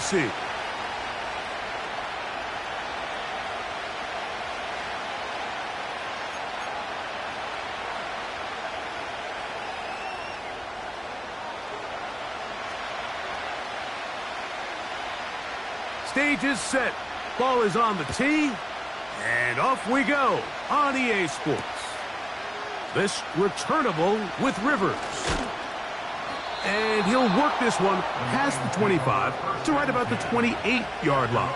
KC. Stage is set. Ball is on the tee. And off we go on EA Sports. This returnable with Rivers. And he'll work this one past the 25 to right about the 28-yard line.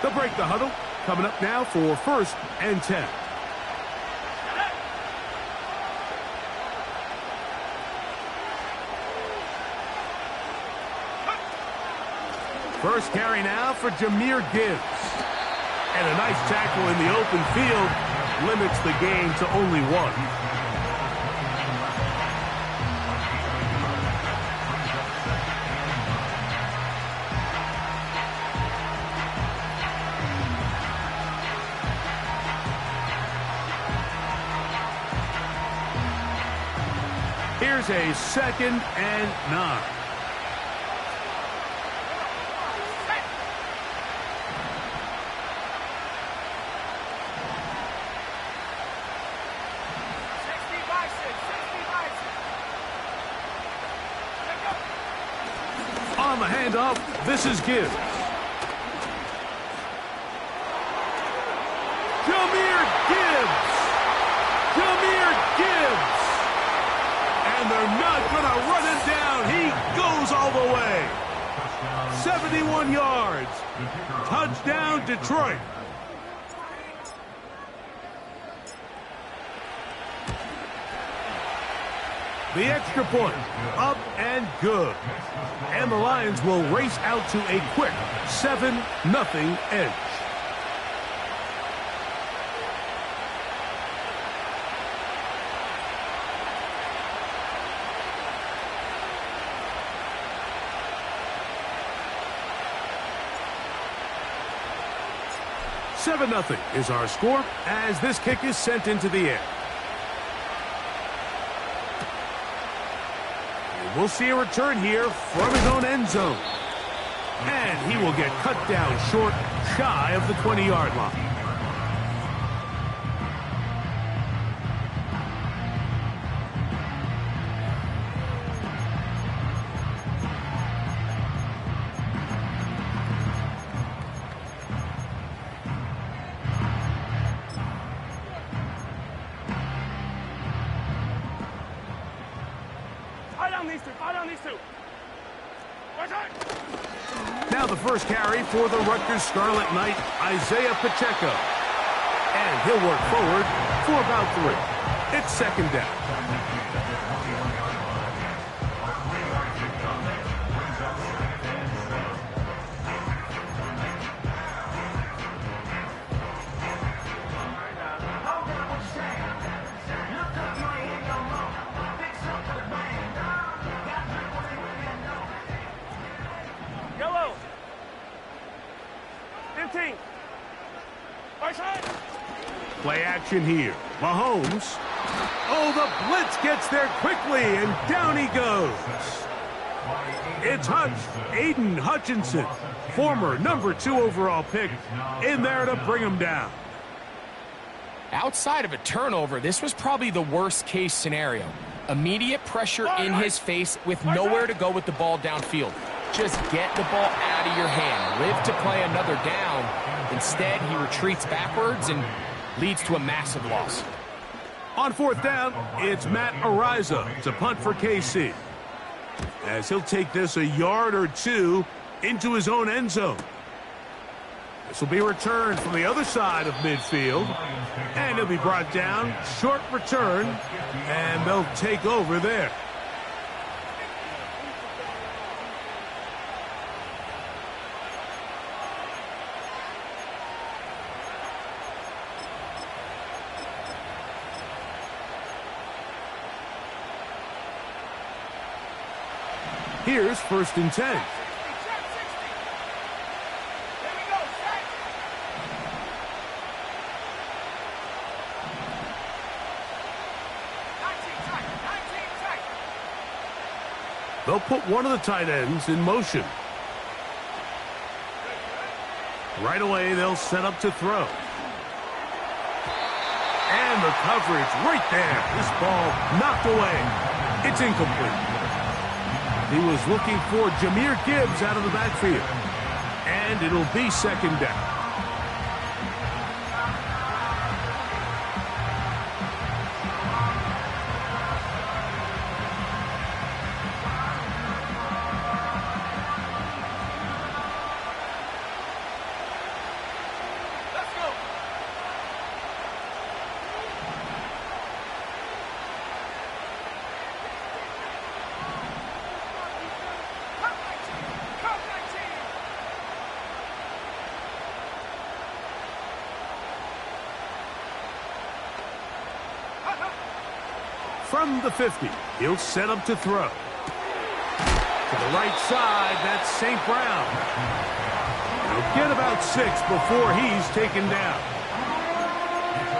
They'll break the huddle. Coming up now for 1st and 10. First carry now for Jahmyr Gibbs. And a nice tackle in the open field limits the game to only 1. Here's a 2nd and 9. On the handoff, this is Gibbs. Jahmyr Gibbs! Jahmyr Gibbs! And they're not going to run it down. He goes all the way. 71 yards. Touchdown, Detroit. The extra point, up and good. And the Lions will race out to a quick 7-0 edge. Seven 0 is our score as this kick is sent into the air. We'll see a return here from his own end zone. And he will get cut down short, shy of the 20-yard line. Now the first carry for the Rutgers Scarlet Knight, Isaiah Pacheco. And he'll work forward for about 3. It's 2nd down. Play action here. Mahomes. Oh, the blitz gets there quickly, and down he goes. It's Hutch, Aiden Hutchinson, former #2 overall pick, in there to bring him down. Outside of a turnover, this was probably the worst-case scenario. Immediate pressure in his face with nowhere to go with the ball downfield. Just get the ball out of your hand. Live to play another down. Instead, he retreats backwards and leads to a massive loss. On 4th down, it's Matt Araiza to punt for KC. As he'll take this a yard or 2 into his own end zone. This will be returned from the other side of midfield. And he'll be brought down. Short return. And they'll take over there. Here's 1st and 10. They'll put one of the tight ends in motion. Right away, they'll set up to throw. And the coverage right there. This ball knocked away. It's incomplete. He was looking for Jahmyr Gibbs out of the backfield. And it'll be second down. From the 50, he'll set up to throw. To the right side, that's St. Brown. He'll get about 6 before he's taken down.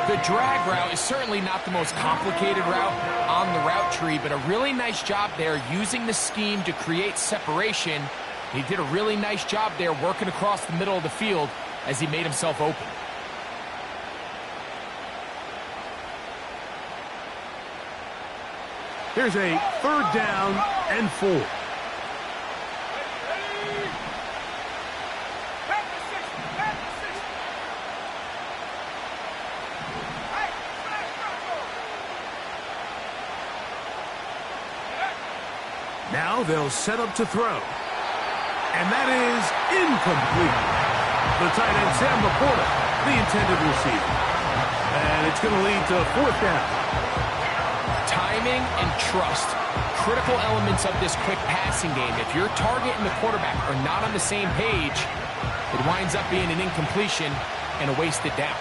The drag route is certainly not the most complicated route on the route tree, but a really nice job there using the scheme to create separation. He did a really nice job there working across the middle of the field as he made himself open. Here's a 3rd down and 4. Now they'll set up to throw. And that is incomplete. The tight end, Sam Laporta, the intended receiver. And it's going to lead to 4th down. Timing and trust, critical elements of this quick passing game. If your target and the quarterback are not on the same page, it winds up being an incompletion and a wasted down.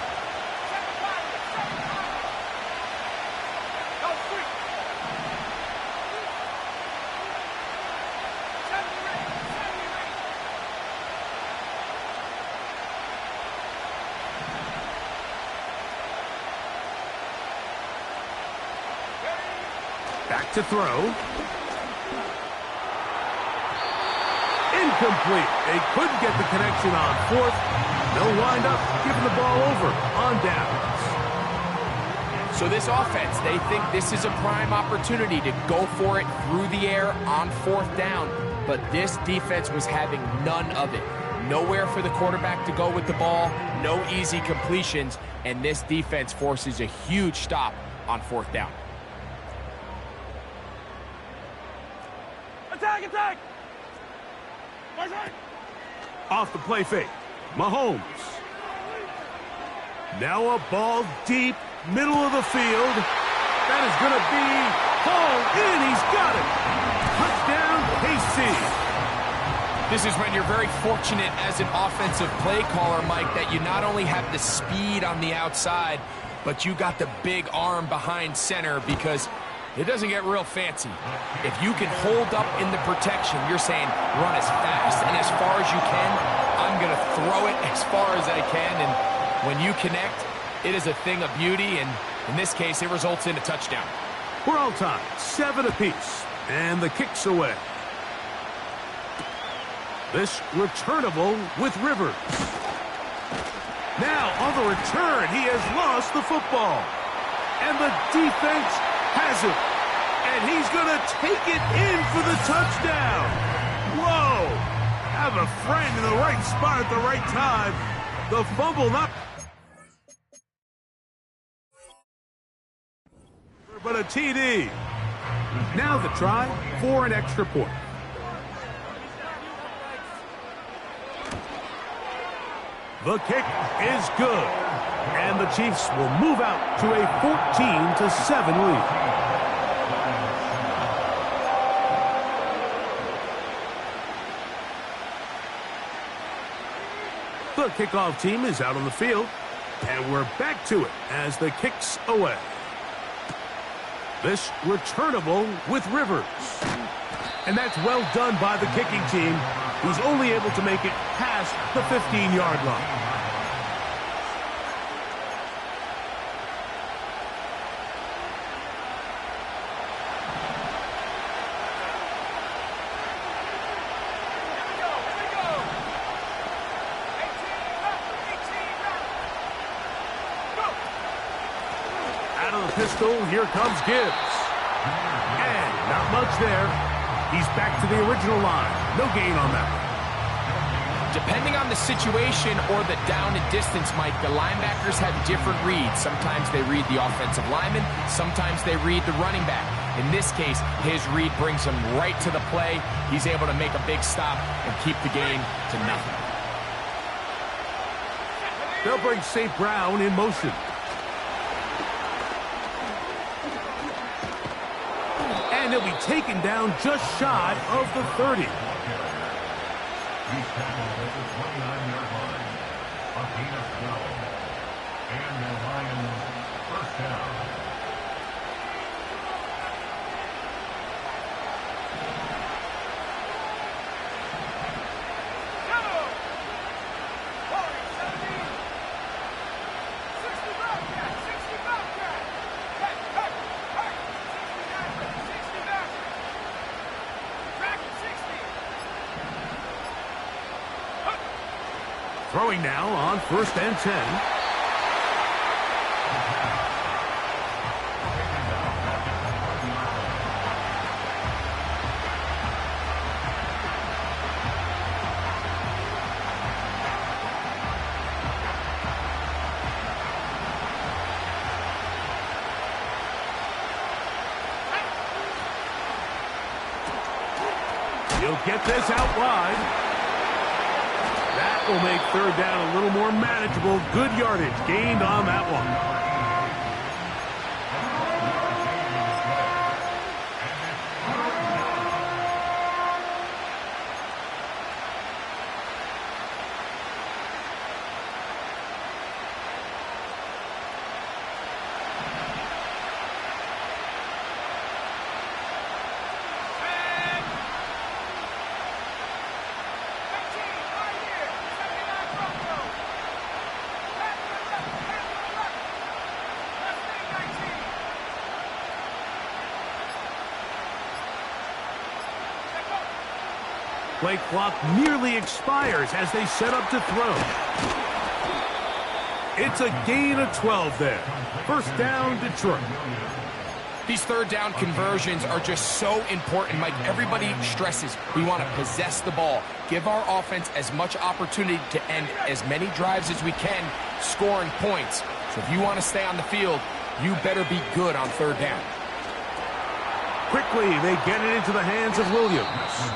Back to throw. Incomplete. They couldn't get the connection on 4th. They'll wind up giving the ball over on downs. So this offense, they think this is a prime opportunity to go for it through the air on 4th down. But this defense was having none of it. Nowhere for the quarterback to go with the ball. No easy completions. And this defense forces a huge stop on 4th down. Attack! Off the play fake. Mahomes. Now a ball deep, middle of the field. That is going to be hauled in. He's got it. Touchdown, KC. This is when you're very fortunate as an offensive play caller, Mike, that you not only have the speed on the outside, but you got the big arm behind center, because it doesn't get real fancy. If you can hold up in the protection, you're saying run as fast and as far as you can. I'm going to throw it as far as I can. And when you connect, it is a thing of beauty. And in this case, it results in a touchdown. We're all tied, 7 apiece. And the kick's away. This returnable with Rivers. Now on the return, he has lost the football. And the defense has it, and he's going to take it in for the touchdown. Whoa! Have a friend in the right spot at the right time. The fumble not, but a TD. Now the try for an extra point. The kick is good, and the Chiefs will move out to a 14-7 lead. The kickoff team is out on the field, and we're back to it as the kick's away. This returnable with Rivers. And that's well done by the kicking team. He's only able to make it past the 15-yard line. pistol. Here comes Gibbs. And not much there. He's back to the original line. No gain on that one. Depending on the situation or the down and distance, Mike, the linebackers have different reads. Sometimes they read the offensive lineman. Sometimes they read the running back. In this case, his read brings him right to the play. He's able to make a big stop and keep the game to nothing. They'll bring St. Brown in motion. And he'll be taken down just shy of the 30. He's tackled at the 29-yard line. A gain of 12. And the Lions first down. Throwing now on 1st and 10. He'll get this out wide. That will make 3rd down a little more manageable. Good yardage gained on that one. Play clock nearly expires as they set up to throw. It's a gain of 12 there. 1st down, Detroit. These 3rd down conversions are just so important, Mike. Everybody stresses we want to possess the ball, give our offense as much opportunity to end as many drives as we can, scoring points. So if you want to stay on the field, you better be good on 3rd down. Quickly, they get it into the hands of Williams.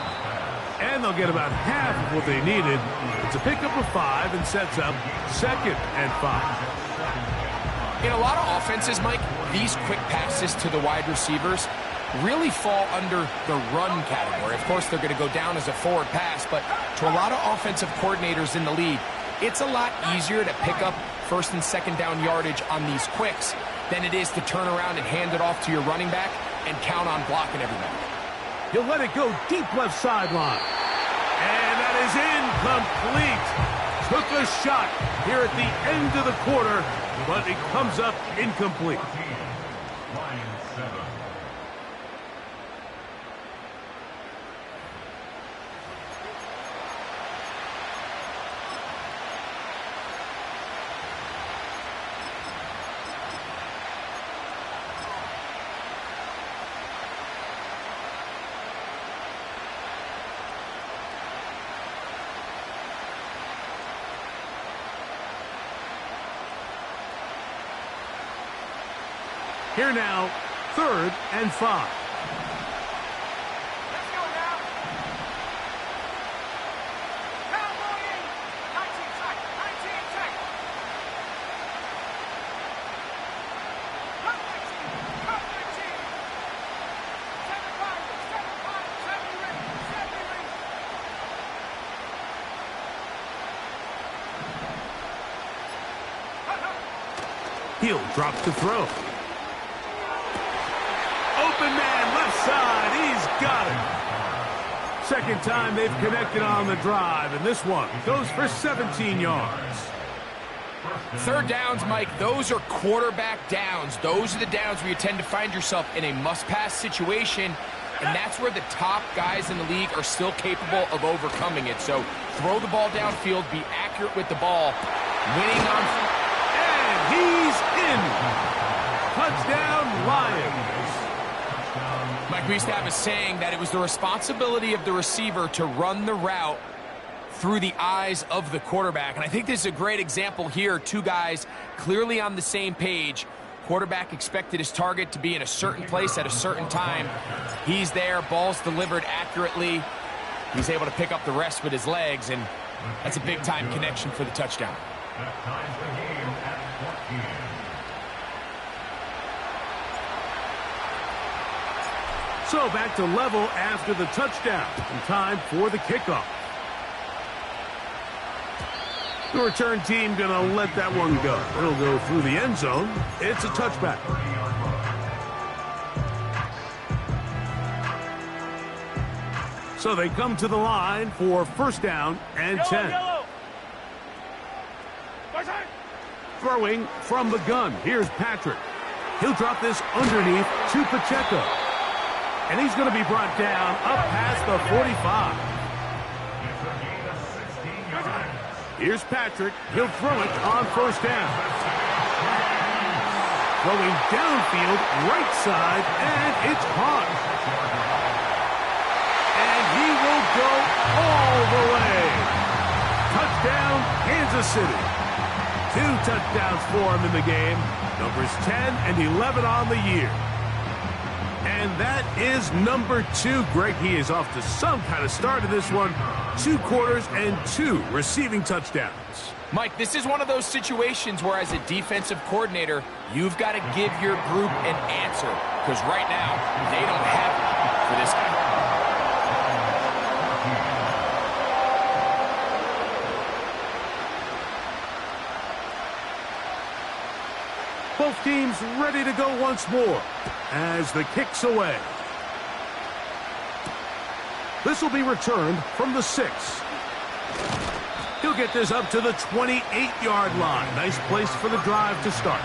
And they'll get about half of what they needed. It's a pickup of 5 and sets up 2nd and 5. In a lot of offenses, Mike, these quick passes to the wide receivers really fall under the run category. Of course, they're going to go down as a forward pass, but to a lot of offensive coordinators in the league, it's a lot easier to pick up 1st and 2nd down yardage on these quicks than it is to turn around and hand it off to your running back and count on blocking everybody. He'll let it go deep left sideline. And that is incomplete. Took a shot here at the end of the quarter, but it comes up incomplete. Here now, 3rd and 5. Let's go now. Cowboy in. 19 tackle. 19 tackle. Cut 19. Cut 19. 7 fighters. 7 fighters. 70 rings. 70 rings. He'll drop to throw. Open man, left side, he's got it. 2nd time they've connected on the drive, and this one goes for 17 yards. 3rd downs, Mike, those are quarterback downs. Those are the downs where you tend to find yourself in a must-pass situation, and that's where the top guys in the league are still capable of overcoming it. So throw the ball downfield, be accurate with the ball, winning on... And he's in. Touchdown, Lions. Mike, we used to have a saying that it was the responsibility of the receiver to run the route through the eyes of the quarterback. And I think this is a great example here. Two guys clearly on the same page. Quarterback expected his target to be in a certain place at a certain time. He's there, ball's delivered accurately. He's able to pick up the rest with his legs, and that's a big-time connection for the touchdown. So back to level after the touchdown. And time for the kickoff. The return team going to let that one go. It'll go through the end zone. It's a touchback. So they come to the line for first down and 10. Throwing from the gun. Here's Patrick. He'll drop this underneath to Pacheco. And he's going to be brought down up past the 45. Here's Patrick. He'll throw it on first down. Throwing downfield, right side, and it's caught. And he will go all the way. Touchdown, Kansas City. 2 touchdowns for him in the game. Numbers 10 and 11 on the year. And that is number 2. Greg, he is off to some kind of start in this one. 2 quarters and 2 receiving touchdowns. Mike, this is one of those situations where as a defensive coordinator, you've got to give your group an answer. Because right now, they don't have it for this guy. Both teams ready to go once more as the kick's away. This will be returned from the 6. He'll get this up to the 28-yard line. Nice place for the drive to start.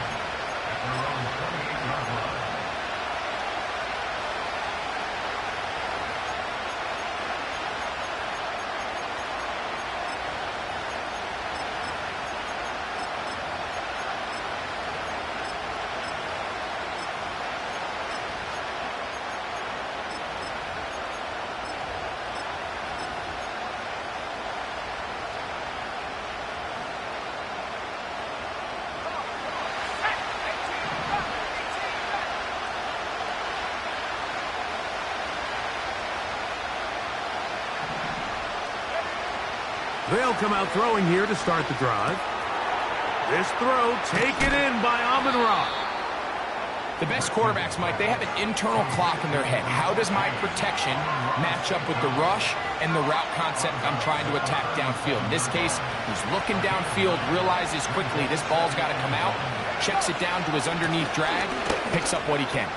They'll come out throwing here to start the drive. This throw taken in by Amon-Ra. The best quarterbacks, Mike, they have an internal clock in their head. How does my protection match up with the rush and the route concept I'm trying to attack downfield? In this case, he's looking downfield, realizes quickly this ball's got to come out, checks it down to his underneath drag, picks up what he can.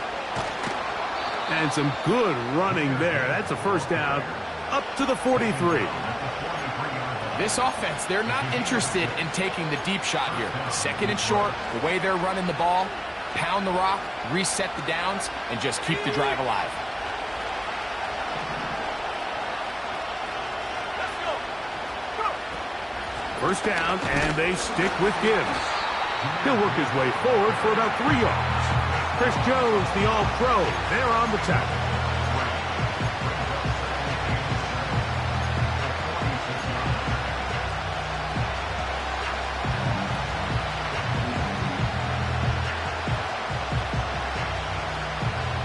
And some good running there. That's a first down up to the 43. This offense, they're not interested in taking the deep shot here. Second and short, the way they're running the ball, pound the rock, reset the downs, and just keep the drive alive. First down, and they stick with Gibbs. He'll work his way forward for about 3 yards. Chris Jones, the All-Pro, there on the tackle.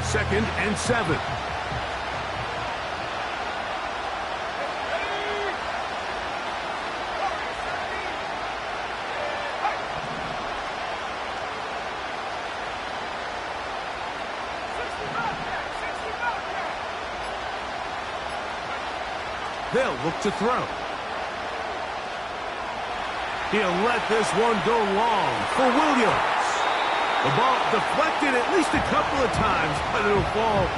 Second and 7. They'll look to throw. He'll let this one go long for Williams. The ball deflected at least a couple of times, but it'll fall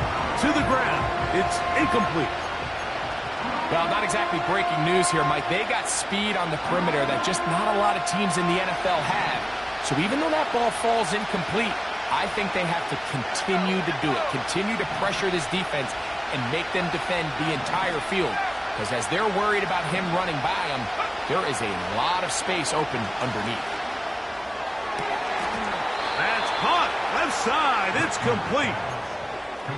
to the ground. It's incomplete. Well, not exactly breaking news here, Mike. They got speed on the perimeter that just not a lot of teams in the NFL have. So even though that ball falls incomplete, I think they have to continue to do it, continue to pressure this defense and make them defend the entire field. Because as they're worried about him running by them, there is a lot of space open underneath. That's caught. Left side. It's complete.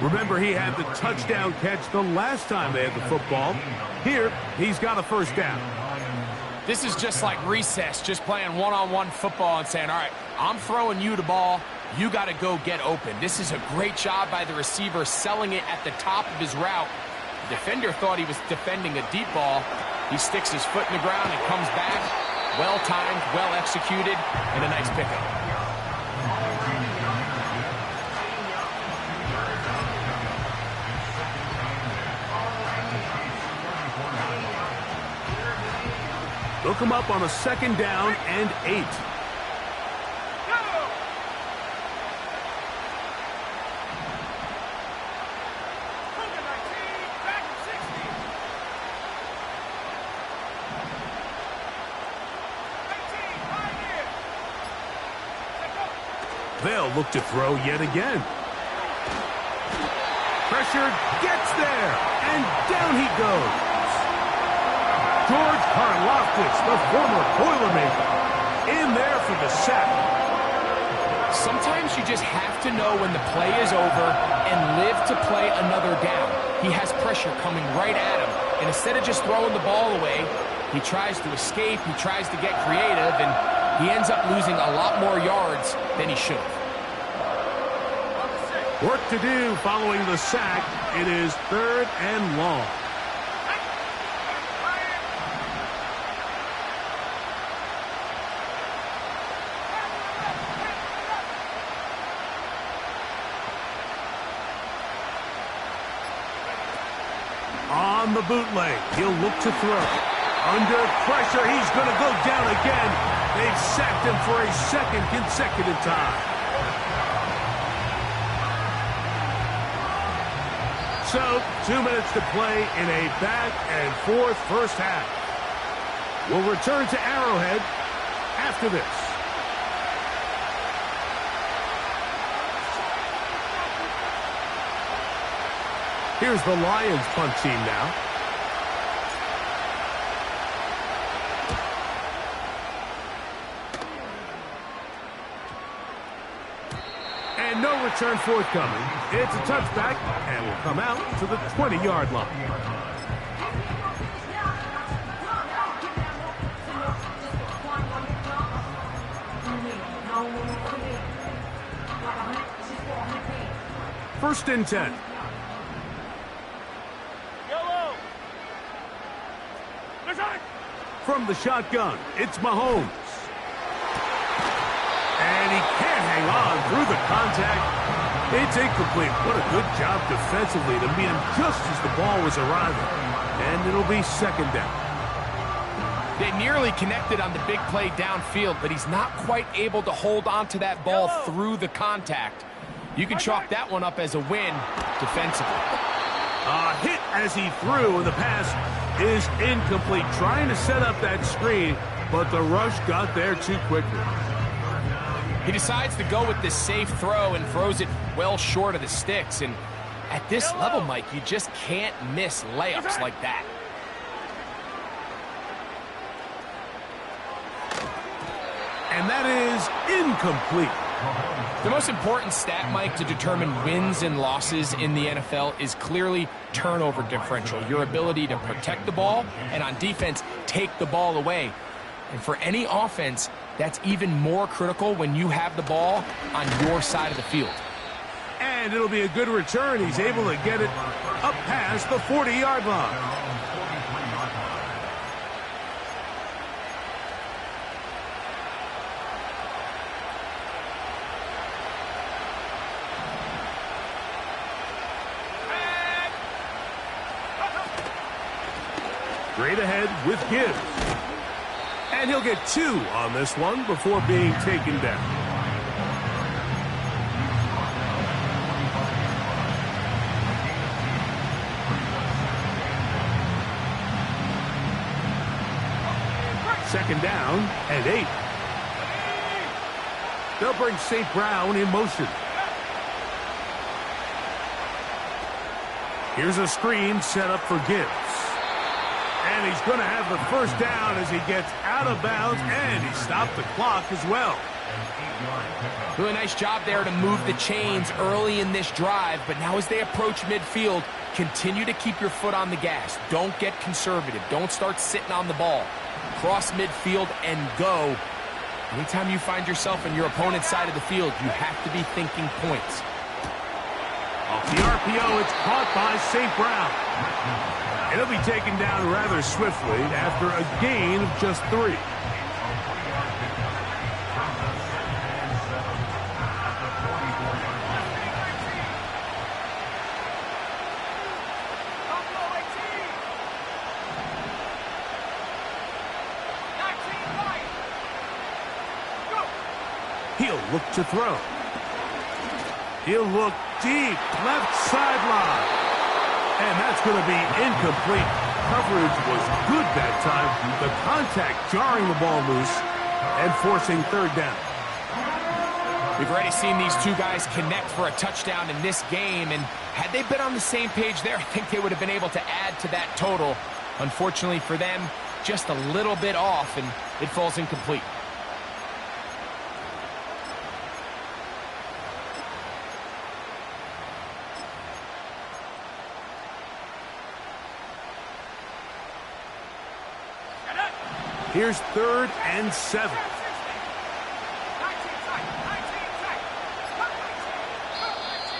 Remember, he had the touchdown catch the last time they had the football. Here, he's got a first down. This is just like recess, just playing one-on-one football and saying, all right, I'm throwing you the ball. You got to go get open. This is a great job by the receiver selling it at the top of his route. The defender thought he was defending a deep ball. He sticks his foot in the ground and comes back. Well-timed, well-executed, and a nice pickup. They'll come up on a second down and 8. They'll look to throw yet again. Pressured, gets there, and down he goes. George Karlaftis, the former Boilermaker, in there for the sack. Sometimes you just have to know when the play is over and live to play another down. He has pressure coming right at him, and instead of just throwing the ball away, he tries to escape, he tries to get creative, and he ends up losing a lot more yards than he should have. Work to do following the sack. It is 3rd and long. On the bootleg, he'll look to throw. Under pressure, he's going to go down again. They've sacked him for a second consecutive time. So, 2 minutes to play in a back-and-forth first half. We'll return to Arrowhead after this. Here's the Lions punt team now. And no return forthcoming. It's a touchback, and will come out to the 20-yard line. First and 10. From the shotgun, it's Mahomes. And he can't hang on through the contact. It's incomplete. What a good job defensively to meet him just as the ball was arriving. And it'll be second down. They nearly connected on the big play downfield, but he's not quite able to hold on to that ball through the contact. You can chalk that one up as a win defensively. A hit as he threw, and the pass is incomplete. Trying to set up that screen, but the rush got there too quickly. He decides to go with this safe throw and throws it well short of the sticks. And at this level, Mike, you just can't miss layups like that. And that is incomplete. The most important stat, Mike, to determine wins and losses in the NFL is clearly turnover differential, your ability to protect the ball and on defense take the ball away. And for any offense, that's even more critical when you have the ball on your side of the field. And it'll be a good return. He's able to get it up past the 40-yard line. Straight ahead with Gibbs. And he'll get 2 on this one before being taken down. Second down and 8. They'll bring St. Brown in motion. Here's a screen set up for Gibbs. And he's going to have the first down as he gets out of bounds, and he stopped the clock as well. Really nice job there to move the chains early in this drive, but now as they approach midfield, continue to keep your foot on the gas. Don't get conservative. Don't start sitting on the ball. Cross midfield and go. Anytime you find yourself on your opponent's side of the field, you have to be thinking points. Off the RPO, it's caught by St. Brown. It'll be taken down rather swiftly after a gain of just 3. He'll look to throw. He'll look deep, left sideline. And that's going to be incomplete. Coverage was good that time. The contact jarring the ball loose and forcing 3rd down. We've already seen these two guys connect for a touchdown in this game, and had they been on the same page there, I think they would have been able to add to that total. Unfortunately for them, just a little bit off, and it falls incomplete. Here's 3rd and 7.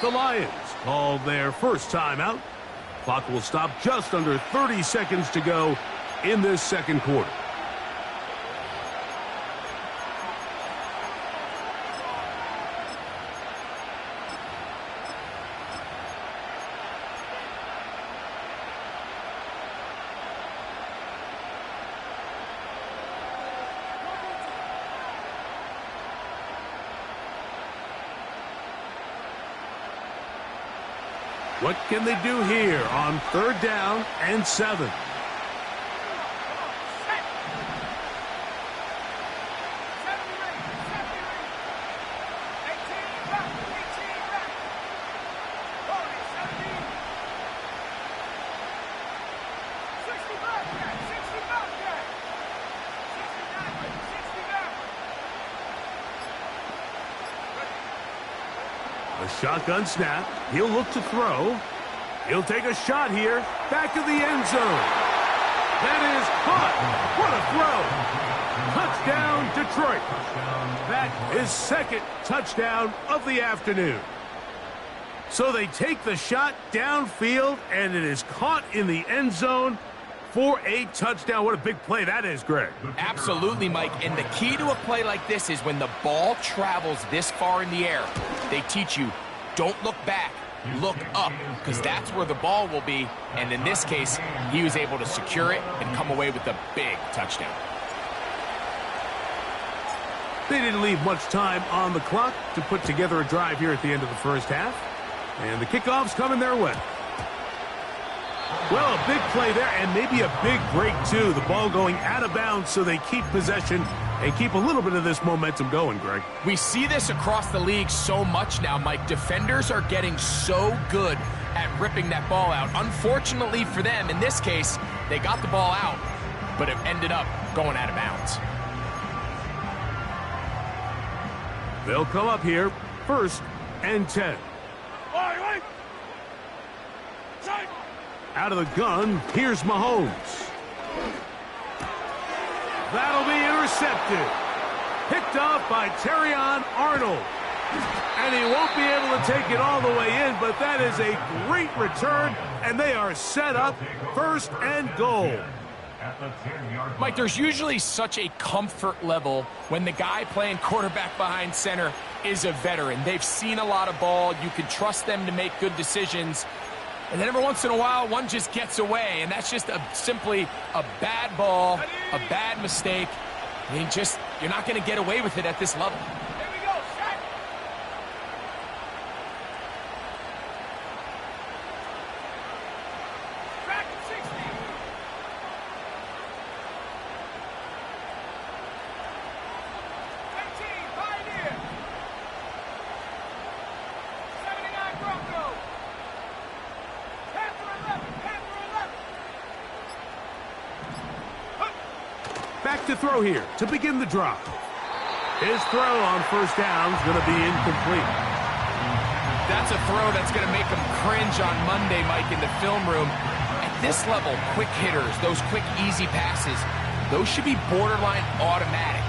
The Lions called their first timeout. Clock will stop just under 30 seconds to go in this second quarter. What can they do here on 3rd down and 7? A shotgun snap. He'll look to throw. He'll take a shot here. Back of the end zone. That is caught. What a throw. Touchdown, Detroit. That is 2nd touchdown of the afternoon. So they take the shot downfield, and it is caught in the end zone for a touchdown. What a big play that is, Greg. Absolutely, Mike. And the key to a play like this is when the ball travels this far in the air, they teach you, don't look back, look up, because that's where the ball will be. And in this case, he was able to secure it and come away with a big touchdown. They didn't leave much time on the clock to put together a drive here at the end of the first half. And the kickoff's coming their way. Well, a big play there, and maybe a big break, too. The ball going out of bounds so they keep possession and keep a little bit of this momentum going, Greg. We see this across the league so much now, Mike. Defenders are getting so good at ripping that ball out. Unfortunately for them, in this case, they got the ball out, but it ended up going out of bounds. They'll come up here, 1st and 10. Out of the gun, here's Mahomes. That'll be intercepted. Picked off by Terrion Arnold. And he won't be able to take it all the way in, but that is a great return, and they are set up 1st and goal. Mike, there's usually such a comfort level when the guy playing quarterback behind center is a veteran. They've seen a lot of ball. You can trust them to make good decisions. And then every once in a while, one just gets away, and that's just simply a bad ball, a bad mistake. I mean, you're not going to get away with it at this level. to throw here to begin the drive. His throw on first down is going to be incomplete. That's a throw that's going to make him cringe on Monday, Mike, in the film room. At this level, quick hitters, those quick, easy passes, those should be borderline automatic.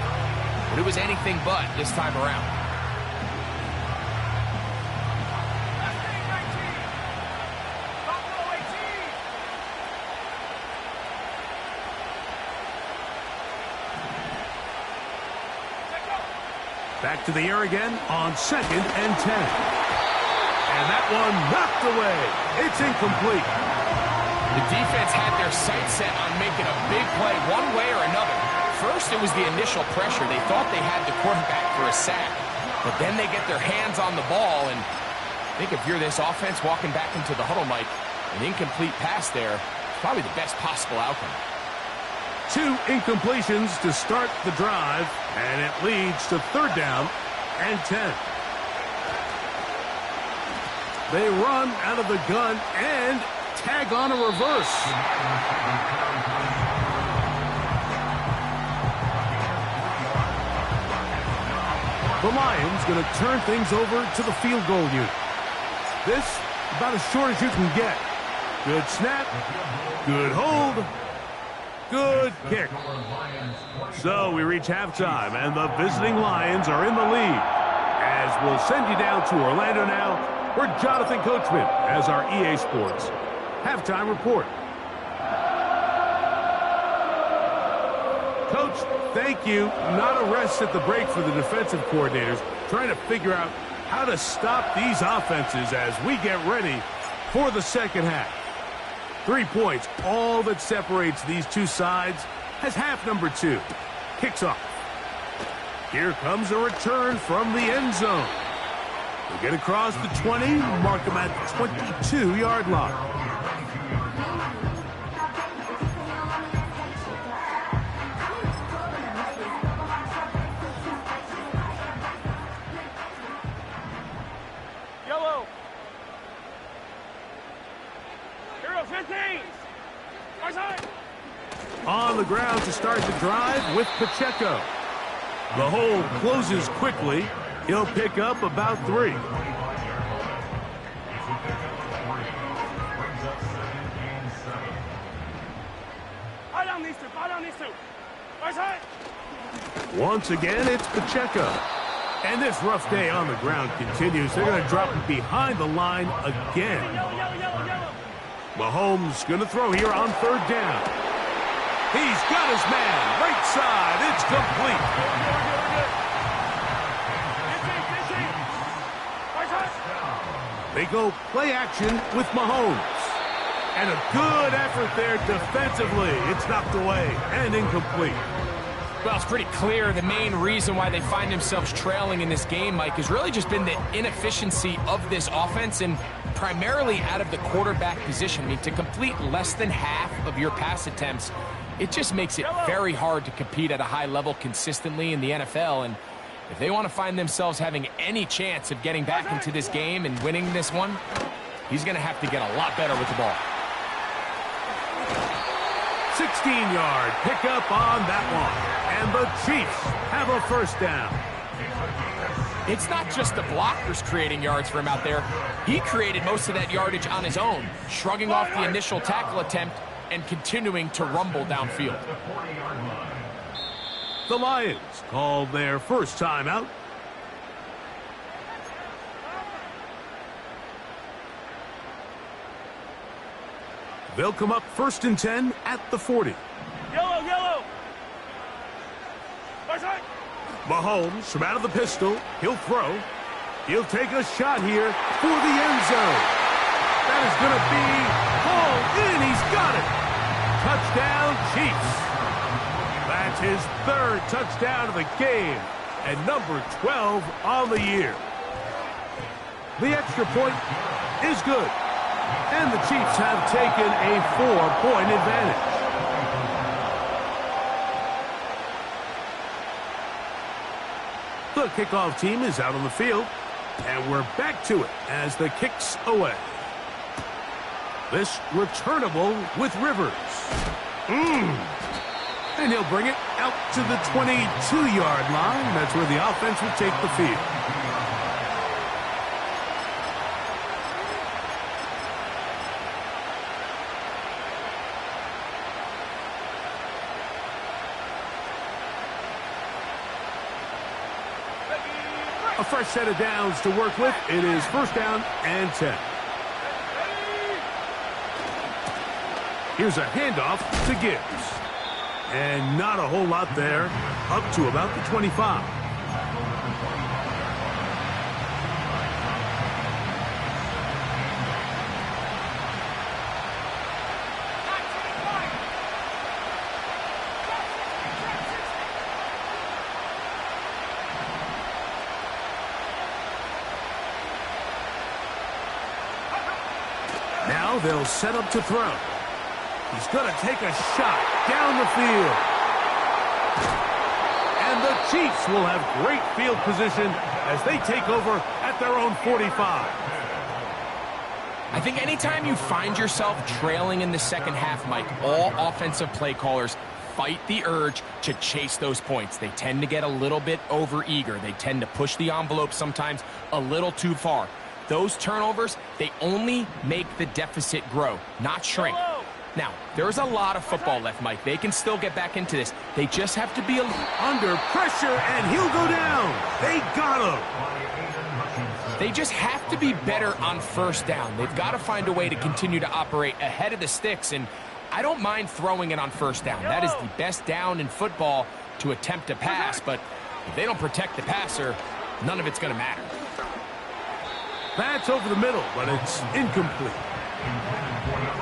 But it was anything but this time around. Back to the air again on 2nd and 10. And that one knocked away. It's incomplete. The defense had their sights set on making a big play one way or another. First, it was the initial pressure. They thought they had the quarterback for a sack. But then they get their hands on the ball. And I think if you're this offense walking back into the huddle, Mike, an incomplete pass there is probably the best possible outcome. 2 incompletions to start the drive, and it leads to 3rd down and 10. They run out of the gun and tag on a reverse. The Lions going to turn things over to the field goal unit. This about as short as you can get. Good snap, good hold, good kick. So we reach halftime, and the visiting Lions are in the lead. As we'll send you down to Orlando now, where Jonathan Coachman has our EA Sports halftime report. Coach, thank you. Not a rest at the break for the defensive coordinators, trying to figure out how to stop these offenses as we get ready for the second half. 3 points, all that separates these two sides, as half number 2 kicks off. Here comes a return from the end zone. They get across the 20, mark them at the 22-yard line. Yellow. Hero 15. Our side. On the ground to start the drive with Pacheco. The hole closes quickly. He'll pick up about 3. Fire down these two. Fire down these two. Our side. Once again, it's Pacheco. And this rough day on the ground continues. They're going to drop him behind the line again. Yellow, yellow, yellow, yellow. Mahomes going to throw here on 3rd down. He's got his man. Right side. It's complete. They go play action with Mahomes. And a good effort there defensively. It's knocked away and incomplete. Well, it's pretty clear the main reason why they find themselves trailing in this game, Mike, has really just been the inefficiency of this offense and primarily out of the quarterback position. I mean, to complete less than half of your pass attempts, it just makes it very hard to compete at a high level consistently in the NFL. And if they want to find themselves having any chance of getting back into this game and winning this one, he's going to have to get a lot better with the ball. 16-yard pickup on that one. And the Chiefs have a 1st down. It's not just the blockers creating yards for him out there. He created most of that yardage on his own, shrugging off the initial tackle attempt and continuing to rumble downfield. The Lions call their first timeout. They'll come up 1st and 10 at the 40. Yellow, yellow. Our side. Mahomes from out of the pistol. He'll throw. He'll take a shot here for the end zone. That is going to be hauled in. He's got it. Touchdown, Chiefs. That's his 3rd touchdown of the game and number 12 on the year. The extra point is good. And the Chiefs have taken a 4-point advantage. The kickoff team is out on the field, and we're back to it as the kick's away. This returnable with Rivers. And he'll bring it out to the 22-yard line. That's where the offense will take the field. A fresh set of downs to work with. It is first down and 10. Here's a handoff to Gibbs. And not a whole lot there. Up to about the 25. Now they'll set up to throw. He's going to take a shot down the field. And the Chiefs will have great field position as they take over at their own 45. I think anytime you find yourself trailing in the second half, Mike, all offensive play callers fight the urge to chase those points. They tend to get a little bit overeager. They tend to push the envelope sometimes a little too far. Those turnovers, they only make the deficit grow, not shrink. Now, there's a lot of football left, Mike. They can still get back into this. They just have to be under pressure, and he'll go down. They got him. They just have to be better on first down. They've got to find a way to continue to operate ahead of the sticks, and I don't mind throwing it on first down. That is the best down in football to attempt a pass, but if they don't protect the passer, none of it's going to matter. That's over the middle, but it's incomplete.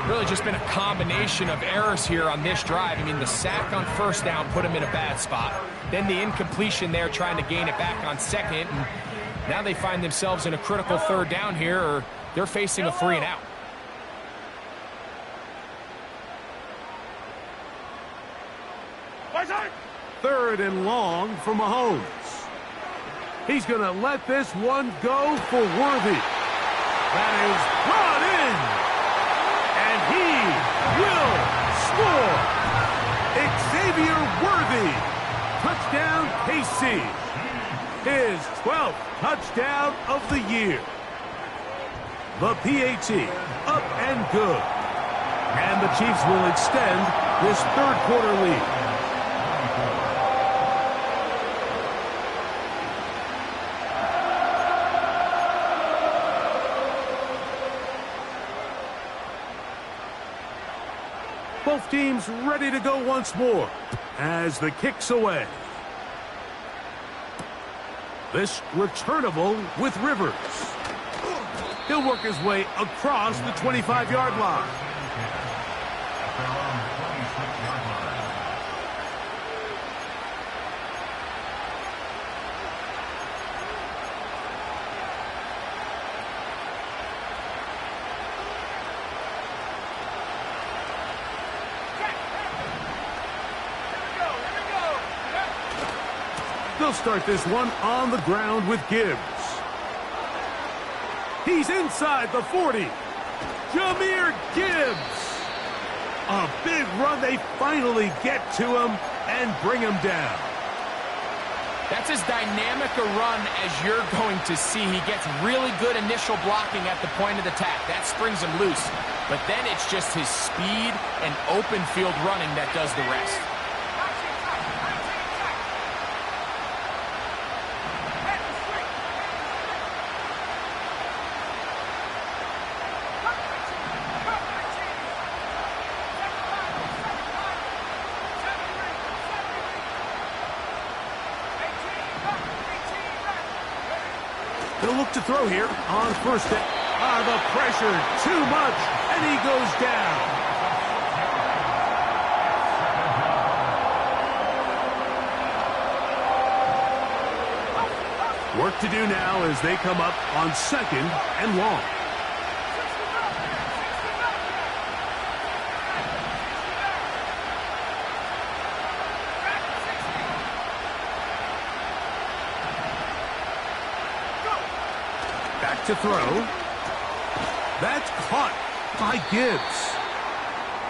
Really just been a combination of errors here on this drive. I mean, the sack on first down put them in a bad spot. Then the incompletion there trying to gain it back on second. And now they find themselves in a critical third down here, or they're facing a 3-and-out. Third and long for Mahomes. He's going to let this one go for Worthy. That is brought in. And he will score. Xavier Worthy. Touchdown, KC. His 12th touchdown of the year. The PAT up and good. And the Chiefs will extend this third quarter lead. Both teams ready to go once more as the kick's away. This returnable with Rivers. He'll work his way across the 25-yard line. They'll start this one on the ground with Gibbs. He's inside the 40. Jahmyr Gibbs. A big run. They finally get to him and bring him down. That's as dynamic a run as you're going to see. He gets really good initial blocking at the point of attack. That springs him loose. But then it's just his speed and open field running that does the rest. He'll look to throw here on first down. The pressure, too much, and he goes down. Work to do now as they come up on second and long. To throw. That's caught by Gibbs.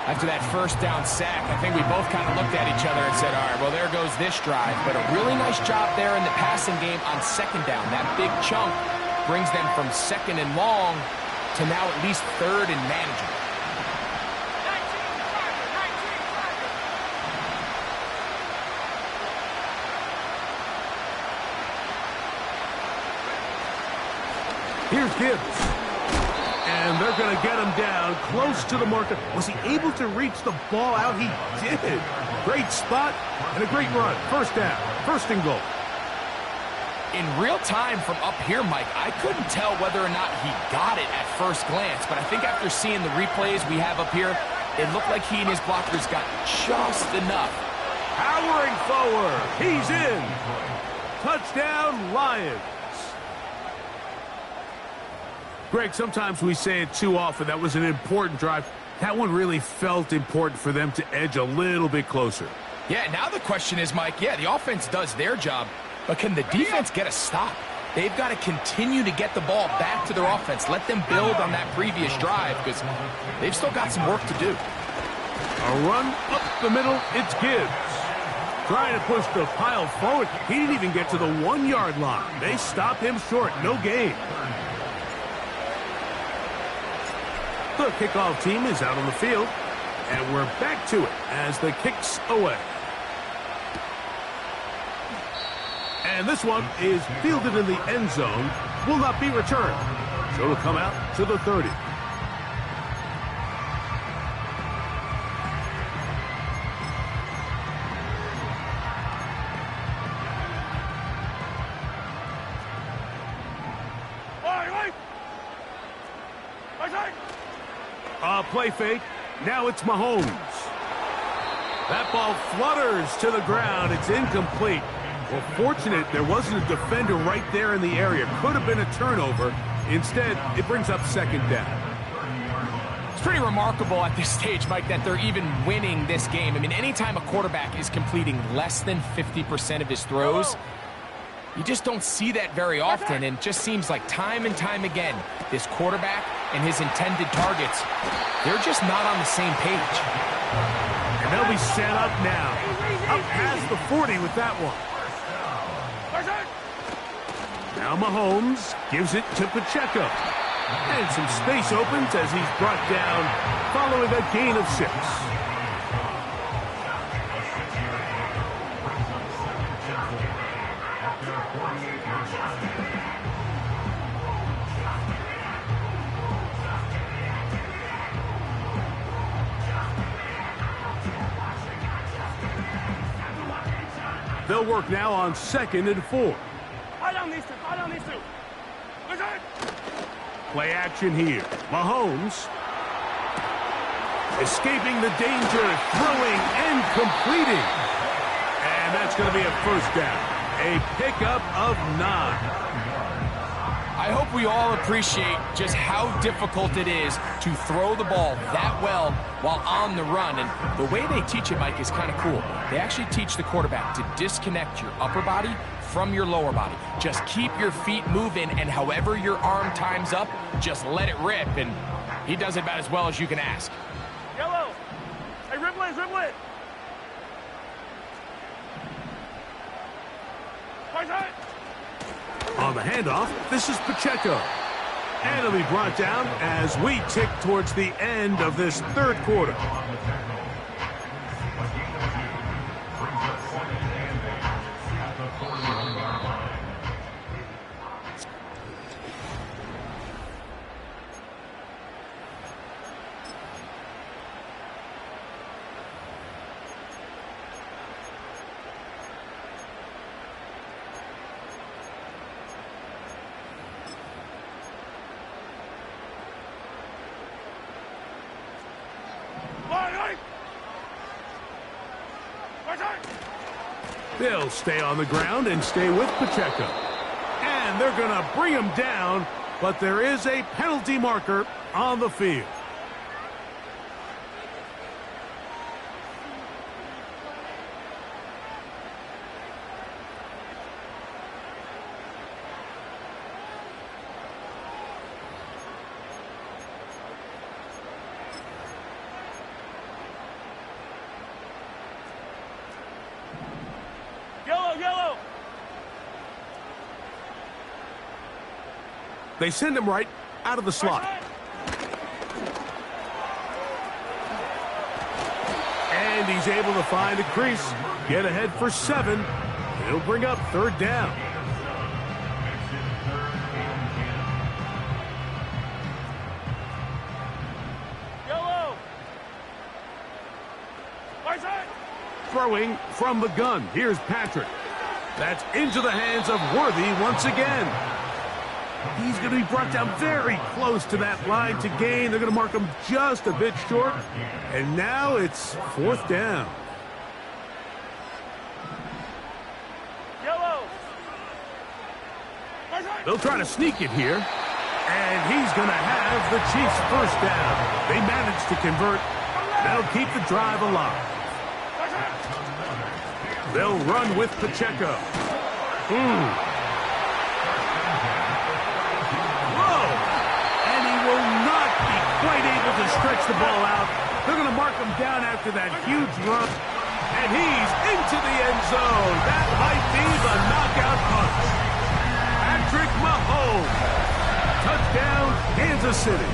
After that first down sack, I think we both kind of looked at each other and said, all right, well, there goes this drive. But a really nice job there in the passing game on second down. That big chunk brings them from second and long to now at least third and manageable. 19 Tiger, 19 Tiger. Here's Gibbs. And they're going to get him down close to the marker. Was he able to reach the ball out? He did. Great spot and a great run. First down. First and goal. In real time from up here, Mike, I couldn't tell whether or not he got it at first glance. But I think after seeing the replays we have up here, it looked like he and his blockers got just enough. Powering forward. He's in. Touchdown, Lions. Greg, sometimes we say it too often. That was an important drive. That one really felt important for them to edge a little bit closer. Yeah, now the question is, Mike, yeah, the offense does their job, but can the defense get a stop? They've got to continue to get the ball back to their offense. Let them build on that previous drive because they've still got some work to do. A run up the middle. It's Gibbs. Trying to push the pile forward. He didn't even get to the 1-yard line. They stop him short. No gain. The kickoff team is out on the field, and we're back to it as the kick's away. And this one is fielded in the end zone, will not be returned. So it'll come out to the 30. Play fake. Now it's Mahomes. That ball flutters to the ground. It's incomplete. Well, fortunate there wasn't a defender right there in the area. Could have been a turnover. Instead, it brings up second down. It's pretty remarkable at this stage, Mike, that they're even winning this game. I mean, anytime a quarterback is completing less than 50% of his throws, you just don't see that very often, and it just seems like time and time again, this quarterback and his intended targets, they're just not on the same page. And they'll be set up now. Up past the 40 with that one. Now Mahomes gives it to Pacheco. And some space opens as he's brought down following a gain of 6. They'll work now on 2nd and 4. Play action here. Mahomes escaping the danger, throwing and completing. And that's going to be a first down. A pickup of 9. I hope we all appreciate just how difficult it is to throw the ball that well while on the run. And the way they teach it, Mike, is kind of cool. They actually teach the quarterback to disconnect your upper body from your lower body. Just keep your feet moving, and however your arm times up, just let it rip. And he does it about as well as you can ask. Yellow. Hey, ribble it, ribble it. On the handoff, this is Pacheco. And it'll be brought down as we tick towards the end of this third quarter. They'll stay on the ground and stay with Pacheco. And they're going to bring him down, but there is a penalty marker on the field. They send him right out of the slot. And he's able to find a crease. Get ahead for 7. He'll bring up 3rd down. Yellow. Throwing from the gun. Here's Patrick. That's into the hands of Worthy once again. He's going to be brought down very close to that line to gain. They're going to mark him just a bit short. And now it's 4th down. Yellow. They'll try to sneak it here. And he's going to have the Chiefs' 1st down. They managed to convert. That'll keep the drive alive. They'll run with Pacheco. Whoa! And he will not be quite able to stretch the ball out. They're going to mark him down after that huge run. And he's into the end zone. That might be the knockout punch. Patrick Mahomes. Touchdown, Kansas City.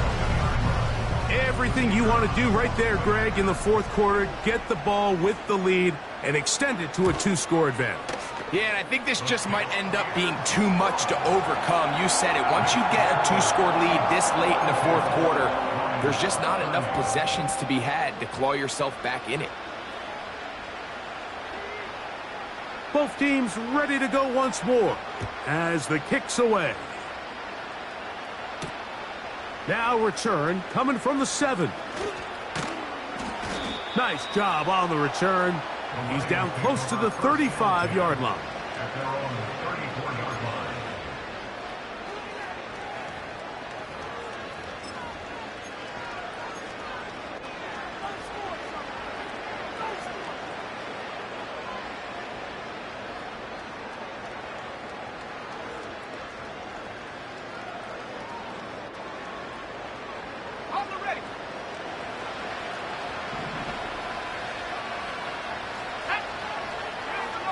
Everything you want to do right there, Greg, in the 4th quarter. Get the ball with the lead and extend it to a 2-score advantage. Yeah, and I think this just might end up being too much to overcome. You said it. Once you get a 2-score lead this late in the 4th quarter, there's just not enough possessions to be had to claw yourself back in it. Both teams ready to go once more as the kick's away. Now return coming from the 7. Nice job on the return. He's down close to the 35-yard line.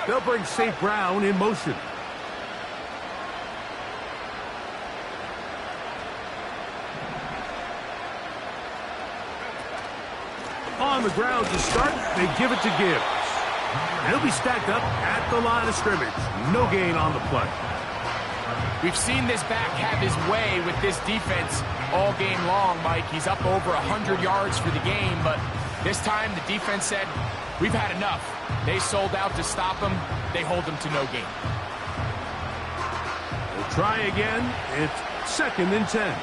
They'll bring St. Brown in motion. On the ground to start, they give it to Gibbs. And he'll be stacked up at the line of scrimmage. No gain on the play. We've seen this back have his way with this defense all game long, Mike. He's up over 100 yards for the game, but this time the defense said, we've had enough. They sold out to stop him. They hold him to no gain. We'll try again. It's 2nd and 10.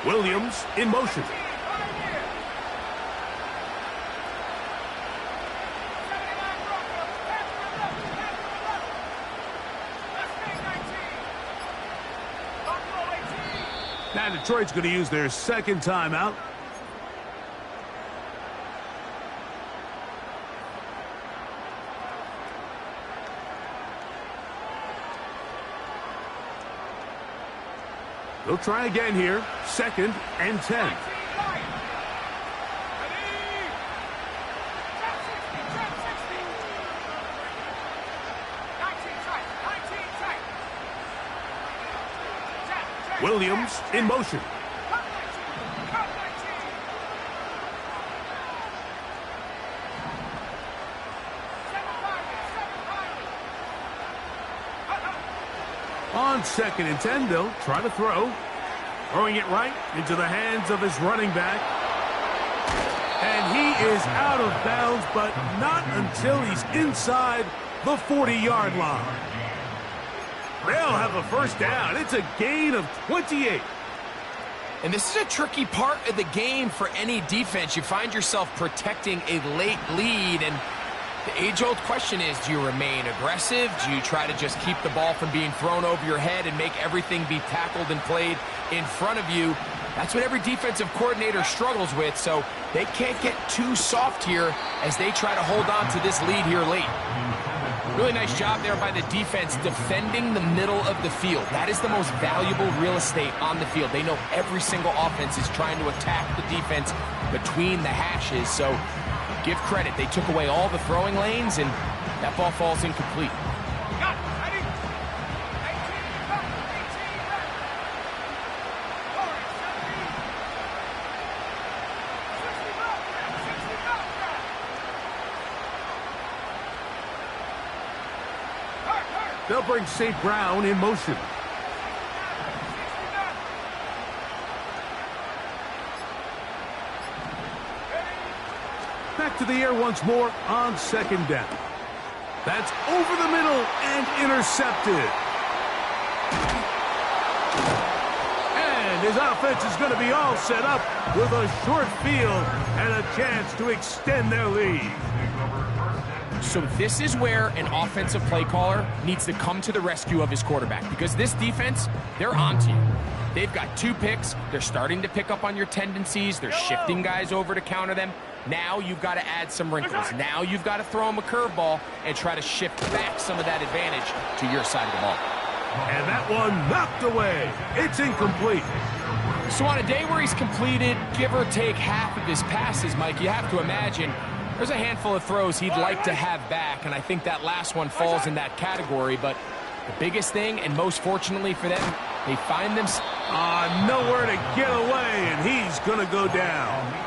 Williams in motion. Now Detroit's going to use their 2nd timeout. They'll try again here. 2nd and 10. Williams in motion. On 2nd and 10, they'll try to throw. Throwing it right into the hands of his running back. And he is out of bounds, but not until he's inside the 40-yard line. They'll have a 1st down. It's a gain of 28. And this is a tricky part of the game for any defense. You find yourself protecting a late lead, and the age-old question is, do you remain aggressive? Do you try to just keep the ball from being thrown over your head and make everything be tackled and played in front of you? That's what every defensive coordinator struggles with, so they can't get too soft here as they try to hold on to this lead here late. Really nice job there by the defense defending the middle of the field. That is the most valuable real estate on the field. They know every single offense is trying to attack the defense between the hashes, so give credit. They took away all the throwing lanes, and that ball falls incomplete. They'll bring St. Brown in motion. Back to the air once more on second down. That's over the middle and intercepted. And his offense is going to be all set up with a short field and a chance to extend their lead. So this is where an offensive play caller needs to come to the rescue of his quarterback, because this defense, they're onto you. They've got 2 picks. They're starting to pick up on your tendencies. They're shifting guys over to counter them. Now you've got to add some wrinkles. Now you've got to throw them a curveball and try to shift back some of that advantage to your side of the ball. And that one knocked away. It's incomplete. So on a day where he's completed, give or take half of his passes, Mike, you have to imagine there's a handful of throws he'd like to have back, and I think that last one falls in that category. But the biggest thing, and most fortunately for them, they find them nowhere to get away, and he's going to go down.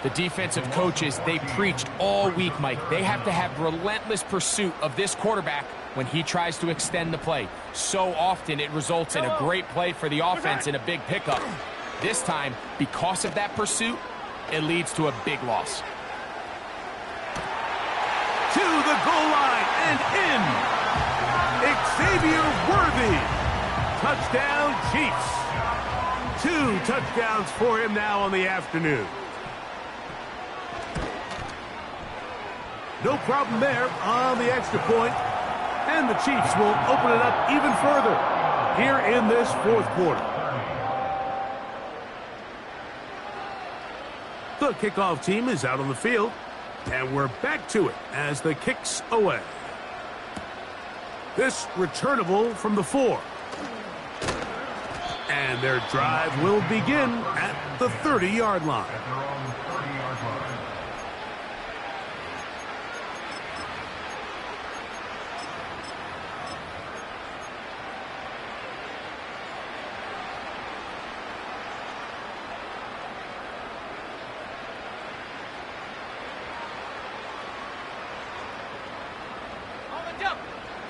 The defensive coaches, they preached all week, Mike. They have to have relentless pursuit of this quarterback when he tries to extend the play. So often it results in a great play for the offense and a big pickup. This time, because of that pursuit, it leads to a big loss. To the goal line and in. Xavier Worthy. Touchdown, Chiefs. 2 touchdowns for him now on the afternoon. No problem there on the extra point. And the Chiefs will open it up even further here in this fourth quarter. The kickoff team is out on the field. And we're back to it as the kick's away. This returnable from the 4. And their drive will begin at the 30-yard line.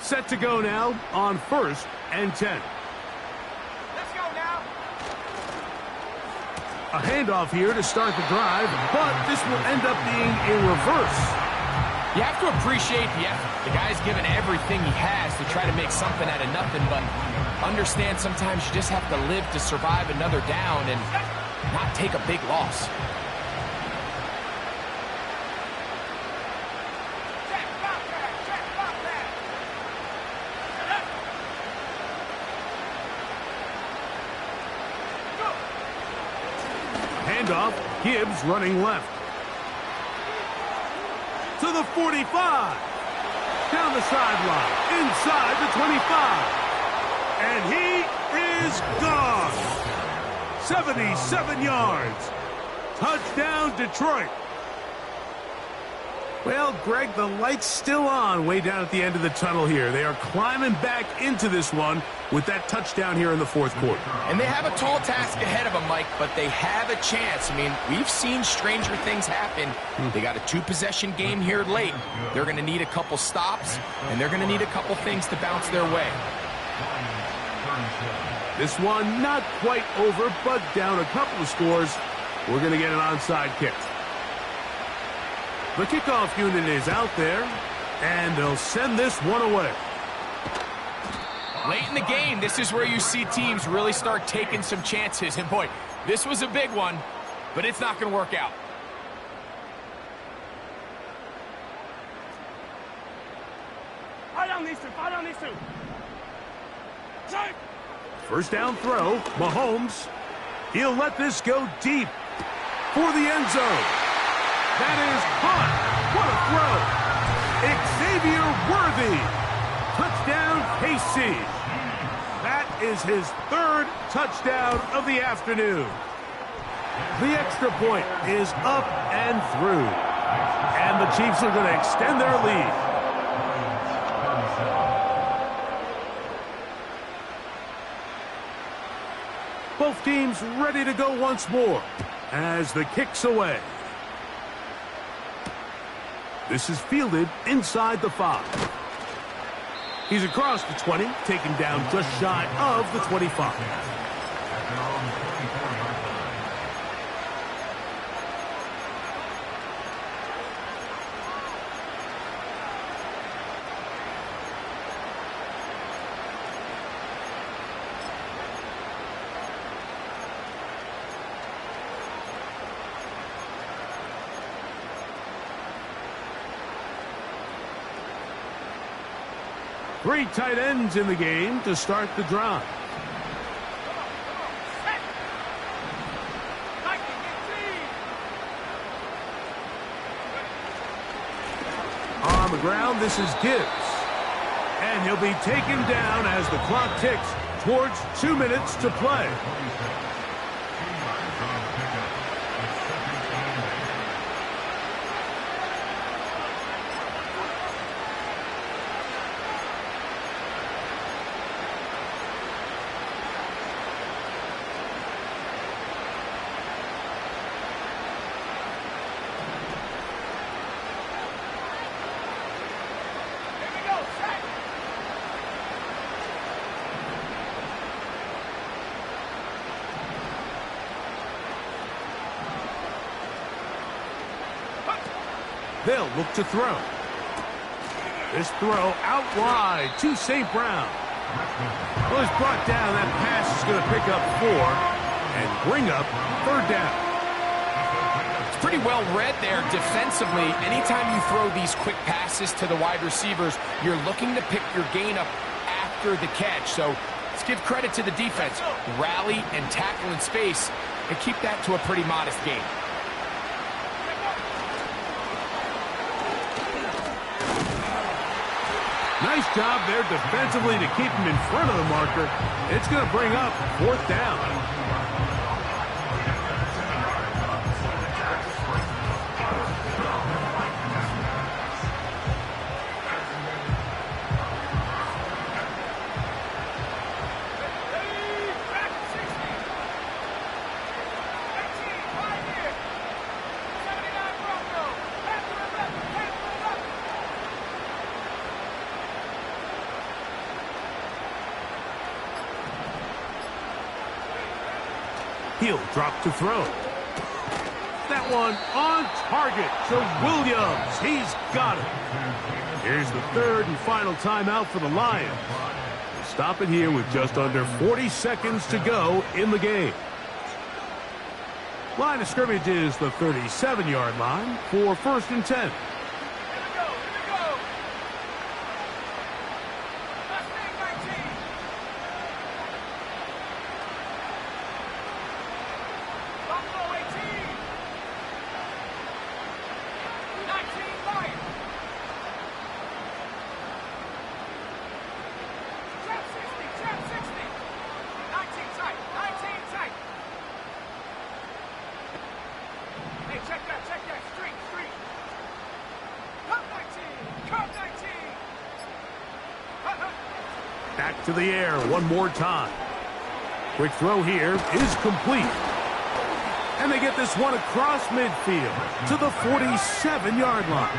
Set to go now on 1st and 10. Let's go now. A handoff here to start the drive, but this will end up being a reverse. You have to appreciate the effort. The guy's given everything he has to try to make something out of nothing, but understand sometimes you just have to live to survive another down and not take a big loss. Handoff, Gibbs running left. To the 45. Down the sideline, inside the 25. And he is gone. 77 yards. Touchdown, Detroit. Well, Greg, the light's still on way down at the end of the tunnel here. They are climbing back into this one with that touchdown here in the fourth quarter. And they have a tall task ahead of them, Mike, but they have a chance. I mean, we've seen stranger things happen. They got a 2-possession game here late. They're going to need a couple stops, and they're going to need a couple things to bounce their way. This one not quite over, but down a couple of scores. We're going to get an onside kick. The kickoff unit is out there, and they'll send this one away. Late in the game, this is where you see teams really start taking some chances. And boy, this was a big one, but it's not going to work out. Fight on these two. Fight on these two. First down throw, Mahomes. He'll let this go deep for the end zone. That is caught. What a throw. Xavier Worthy. Touchdown, KC. That is his 3rd touchdown of the afternoon. The extra point is up and through. And the Chiefs are going to extend their lead. Both teams ready to go once more as the kick's away. This is fielded inside the 5. He's across the 20, taken down just shy of the 25. Three tight ends in the game to start the drive. On the ground, this is Gibbs. And he'll be taken down as the clock ticks towards 2 minutes to play. They'll look to throw. This throw out wide to St. Brown. Well, it's brought down. That pass is going to pick up 4 and bring up 3rd down. It's pretty well read there defensively. Anytime you throw these quick passes to the wide receivers, you're looking to pick your gain up after the catch. So let's give credit to the defense. Rally and tackle in space and keep that to a pretty modest gain. Nice job there defensively to keep him in front of the marker. It's going to bring up 4th down. He'll drop to throw. That one on target to Williams. He's got it. Here's the 3rd and final timeout for the Lions. We'll stop it here with just under 40 seconds to go in the game. Line of scrimmage is the 37-yard line for 1st and 10. Back to the air one more time. Quick throw here is complete. And they get this one across midfield to the 47-yard line.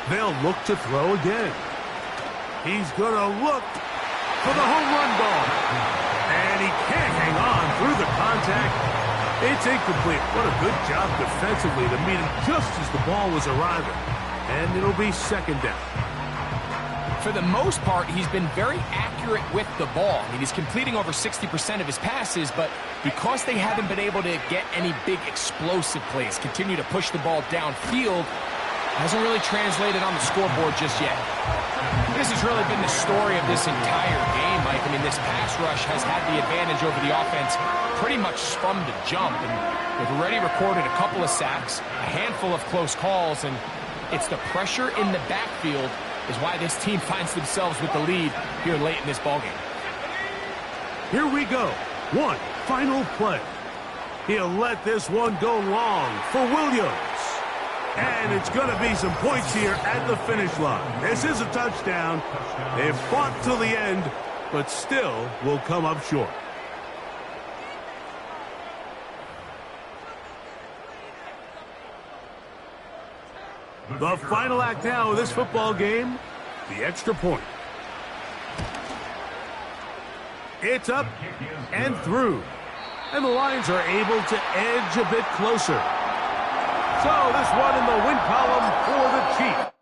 They'll look to throw again. He's going to look for the home run ball. And he can't hang on through the contact. It's incomplete. What a good job defensively to meet him just as the ball was arriving. And it'll be 2nd down. For the most part, he's been very accurate with the ball. I mean, he's completing over 60% of his passes, but because they haven't been able to get any big explosive plays, continue to push the ball downfield, hasn't really translated on the scoreboard just yet. This has really been the story of this entire game, Mike. I mean, this pass rush has had the advantage over the offense pretty much from the jump, and they've already recorded a couple of sacks, a handful of close calls, and it's the pressure in the backfield is why this team finds themselves with the lead here late in this ballgame. Here we go. One final play. He'll let this one go long for Williams. And it's going to be some points here at the finish line. This is a touchdown. They've fought till the end, but still will come up short. The final act now of this football game, the extra point. It's up and through. And the Lions are able to edge a bit closer. So this one in the win column for the Chiefs.